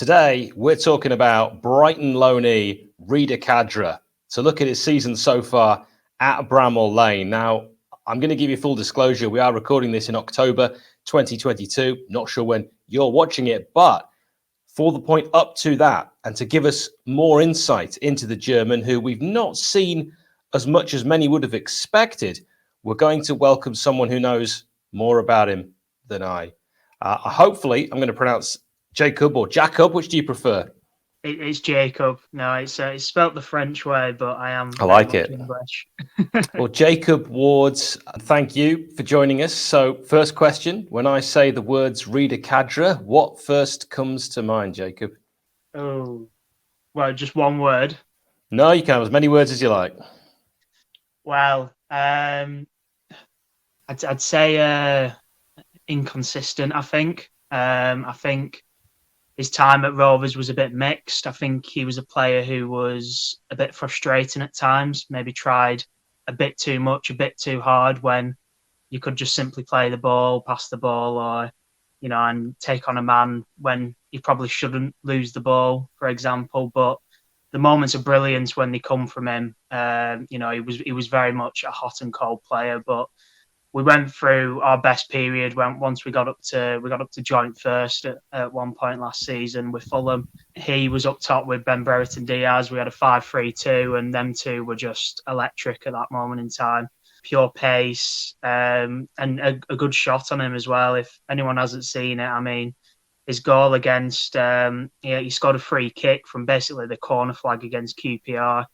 Today, we're talking about Brighton loanee REDA Khadra to look at his season so far at Bramall Lane. Now, I'm going to give you full disclosure. We are recording this in October 2022. Not sure when you're watching it, but for the point up to that and to give us more insight into the German, who we've not seen as much as many would have expected, we're going to welcome someone who knows more about him than I. Hopefully, I'm going to pronounce Jakob or Jakob. Which do you prefer? It's Jacob. No, it's spelt the French way, but I like it. English. Well, Jakob Wards, thank you for joining us. So, first question: when I say the words REDA Khadra, what first comes to mind, Jakob? Oh, well, just one word. No, you can have as many words as you like. Well, I'd say inconsistent. I think his time at Rovers was a bit mixed. I think he was a player who was a bit frustrating at times, maybe tried a bit too much, a bit too hard when you could just simply play the ball, pass the ball, or, and take on a man when you probably shouldn't lose the ball, for example. But the moments of brilliance when they come from him, he was very much a hot and cold player, but we went through our best period once we got up to joint first at one point last season with Fulham. He was up top with 𝗍𝗿𝗿𝗃𝐻𝐵𝐿. We had a 5-3-2, and them two were just electric at that moment in time. Pure pace, and a good shot on him as well. If anyone hasn't seen it, I mean, his goal against he scored a free kick from basically the corner flag against QPR.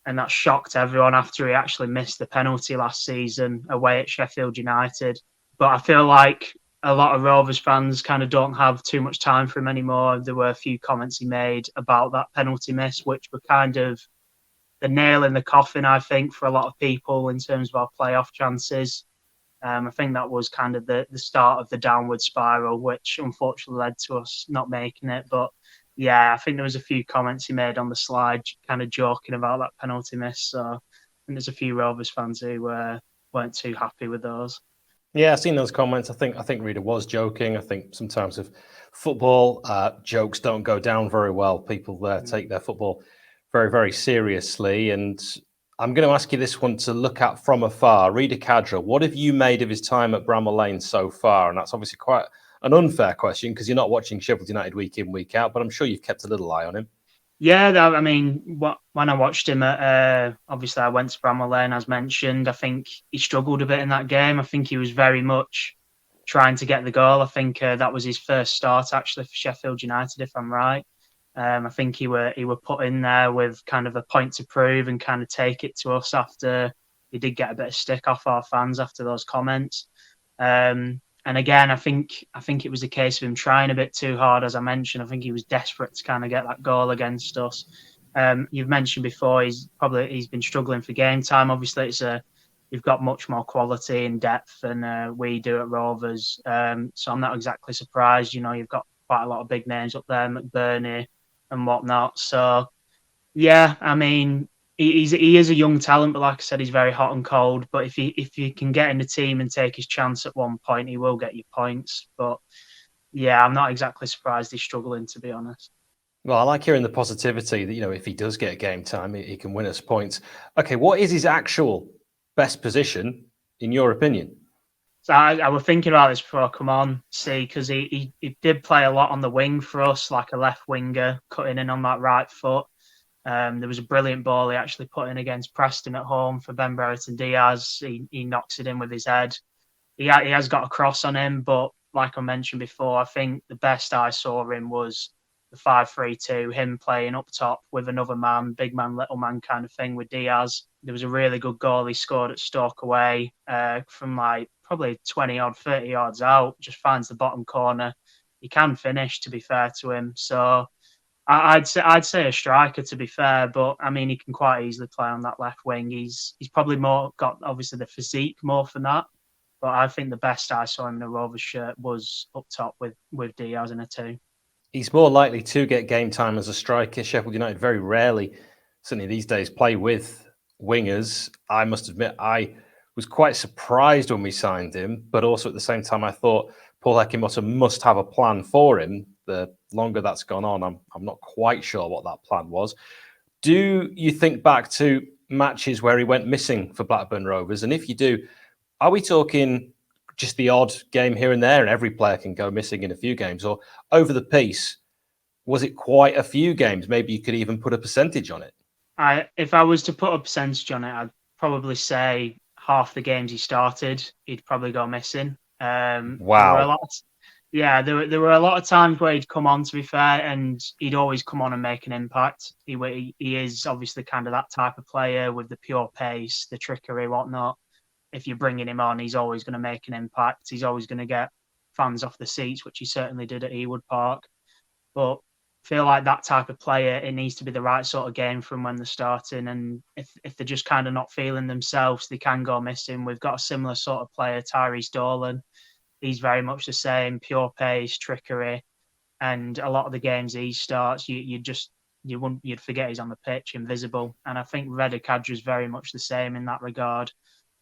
And that shocked everyone after he actually missed the penalty last season away at Sheffield United. But I feel like a lot of Rovers fans kind of don't have too much time for him anymore. There were a few comments he made about that penalty miss, which were kind of the nail in the coffin, I think, for a lot of people in terms of our playoff chances. I think that was kind of the start of the downward spiral, which unfortunately led to us not making it. But yeah, I think there was a few comments he made on the slide, kind of joking about that penalty miss. So I think there's a few Rovers fans who weren't too happy with those. Yeah, I've seen those comments. I think REDA was joking. I think sometimes with football, jokes don't go down very well. People take their football very, very seriously. And I'm going to ask you this one to look at from afar. REDA Khadra, what have you made of his time at Bramall Lane so far? And that's obviously quite an unfair question because you're not watching Sheffield United week in, week out, but I'm sure you've kept a little eye on him. Yeah, I mean, when I watched him obviously I went to Bramall Lane, as mentioned. I think he struggled a bit in that game. I think he was very much trying to get the goal. I think that was his first start actually for Sheffield United, if I'm right. I think he were put in there with kind of a point to prove and kind of take it to us after he did get a bit of stick off our fans after those comments. And again, I think it was a case of him trying a bit too hard, as I mentioned. I think he was desperate to kind of get that goal against us. You've mentioned before he's been struggling for game time. Obviously, you've got much more quality and depth than we do at Rovers. So I'm not exactly surprised. You've got quite a lot of big names up there, McBurney and whatnot. So yeah, I mean, he is a young talent, but like I said, he's very hot and cold. But if he can get in the team and take his chance at one point, he will get you points. But yeah, I'm not exactly surprised he's struggling, to be honest. Well, I like hearing the positivity that, if he does get game time, he can win us points. Okay, what is his actual best position, in your opinion? So I was thinking about this before I come on, because he did play a lot on the wing for us, like a left winger, cutting in on that right foot. There was a brilliant ball he actually put in against Preston at home for 𝗍𝗿𝗿𝗃𝐻𝐵𝐿. He knocks it in with his head. He has got a cross on him, but like I mentioned before, I think the best I saw him was the 5-3-2, him playing up top with another man, big man, little man kind of thing with Diaz. There was a really good goal he scored at Stoke away from like probably 20 odd, 30 yards out, just finds the bottom corner. He can finish, to be fair to him. So I'd say a striker, to be fair, but I mean he can quite easily play on that left wing. He's probably more got obviously the physique more for that, but I think the best I saw him in a Rovers shirt was up top with Diaz in a 2. He's more likely to get game time as a striker. Sheffield United very rarely, certainly these days, play with wingers. I must admit, I was quite surprised when we signed him, but also at the same time, I thought Paul Heckingbottom must have a plan for him. the longer that's gone on, I'm not quite sure what that plan was. Do you think back to matches where he went missing for Blackburn Rovers? And if you do, are we talking just the odd game here and there, and every player can go missing in a few games? Or over the piece, was it quite a few games? Maybe you could even put a percentage on it. If I was to put a percentage on it, I'd probably say half the games he started, he'd probably go missing. Wow. There were a lot of times where he'd come on, to be fair, and he'd always come on and make an impact. He is obviously kind of that type of player with the pure pace, the trickery, whatnot. If you're bringing him on, he's always going to make an impact. He's always going to get fans off the seats, which he certainly did at Ewood Park. But I feel like that type of player, it needs to be the right sort of game from when they're starting. And if they're just kind of not feeling themselves, they can go missing. We've got a similar sort of player, 𝗍𝗿𝗄𝗎. He's very much the same, pure pace, trickery. And a lot of the games he starts, you'd forget he's on the pitch, invisible. And I think 𝗍𝗿𝗂𝐺 is very much the same in that regard.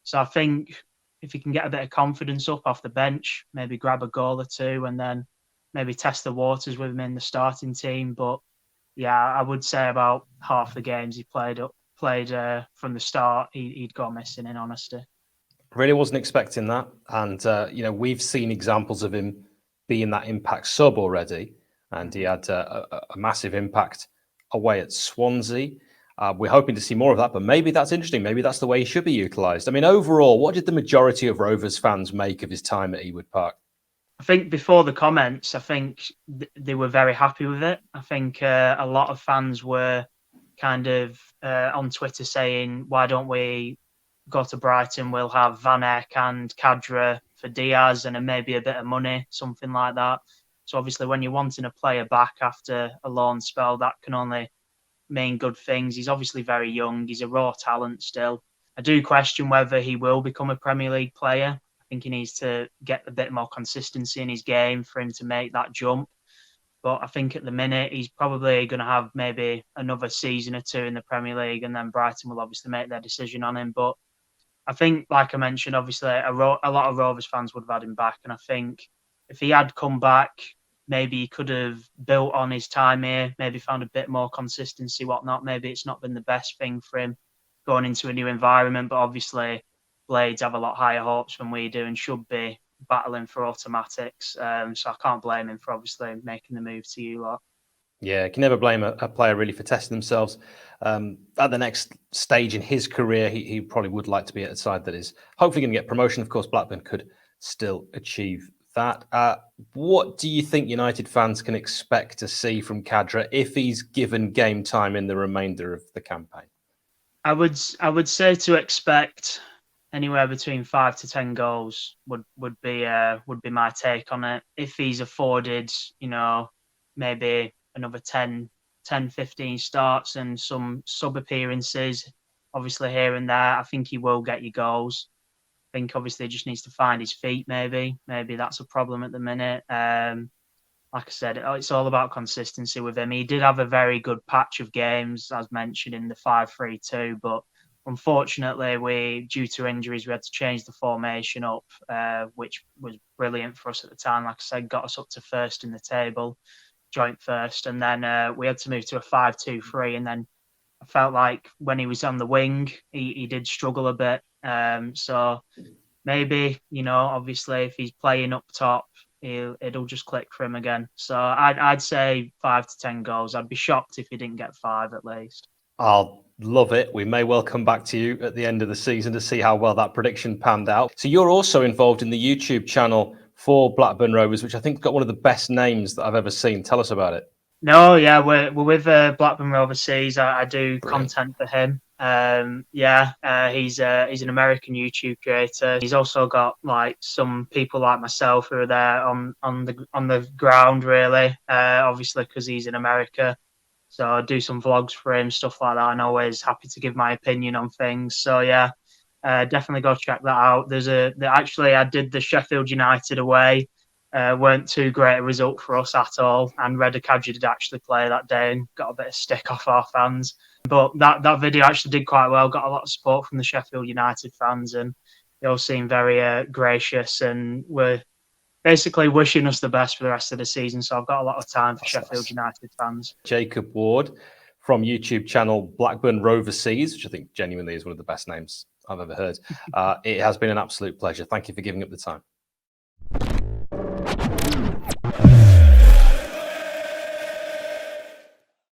So I think if he can get a bit of confidence up off the bench, maybe grab a goal or two, and then maybe test the waters with him in the starting team. But yeah, I would say about half the games he played from the start, he'd go missing, in honesty. Really wasn't expecting that. And, we've seen examples of him being that impact sub already. And he had a massive impact away at Swansea. We're hoping to see more of that, but maybe that's interesting. Maybe that's the way he should be utilised. I mean, overall, what did the majority of Rovers fans make of his time at Ewood Park? I think before the comments, I think they were very happy with it. I think a lot of fans were kind of on Twitter saying, why don't we go to Brighton? We'll have Van Eyck and Kadra for Diaz and maybe a bit of money, something like that. So obviously when you're wanting a player back after a loan spell, that can only mean good things. He's obviously very young. He's a raw talent still. I do question whether he will become a Premier League player. I think he needs to get a bit more consistency in his game for him to make that jump. But I think at the minute, he's probably going to have maybe another season or two in the Premier League, and then Brighton will obviously make their decision on him. But I think, like I mentioned, obviously a lot of Rovers fans would have had him back. And I think if he had come back, maybe he could have built on his time here, maybe found a bit more consistency, whatnot. Maybe it's not been the best thing for him going into a new environment, but obviously Blades have a lot higher hopes than we do and should be battling for automatics. So I can't blame him for obviously making the move to you lot. Yeah, you can never blame a player really for testing themselves. At the next stage in his career, he probably would like to be at a side that is hopefully going to get promotion. Of course, Blackburn could still achieve that. What do you think United fans can expect to see from Kadra if he's given game time in the remainder of the campaign? I would say to expect anywhere between 5 to 10 goals would be my take on it. If he's afforded, maybe another 10, 15 starts and some sub appearances, obviously here and there, I think he will get you goals. I think obviously he just needs to find his feet. Maybe that's a problem at the minute. Like I said, it's all about consistency with him. He did have a very good patch of games, as mentioned, in the 5-3-2, but unfortunately, due to injuries, we had to change the formation up, which was brilliant for us at the time. Like I said, got us up to first in the table, joint first, and then we had to move to a 5-2-3. And then I felt like when he was on the wing, he did struggle a bit. So maybe, obviously, if he's playing up top, it'll just click for him again. So I'd say 5 to 10 goals. I'd be shocked if he didn't get 5 at least. I'll love it. We may well come back to you at the end of the season to see how well that prediction panned out. So you're also involved in the YouTube channel for Blackburn Rovers, which I think got one of the best names that I've ever seen. Tell us about it. No, yeah, we're with Blackburn Overseas. I do content for him. He's an American YouTube creator. He's also got like some people like myself who are there on the ground, really. Obviously, because he's in America. So I do some vlogs for him, stuff like that. I'm always happy to give my opinion on things. So yeah, definitely go check that out. Actually, I did the Sheffield United away. Weren't too great a result for us at all. And 𝗍𝗿𝗂𝐺 did actually play that day and got a bit of stick off our fans. But that video actually did quite well. Got a lot of support from the Sheffield United fans, and they all seemed very gracious and were basically wishing us the best for the rest of the season. So I've got a lot of time for Sheffield United fans. Jakob Ward from YouTube channel Blackburn Overseas, which I think genuinely is one of the best names I've ever heard. It has been an absolute pleasure. Thank you for giving up the time.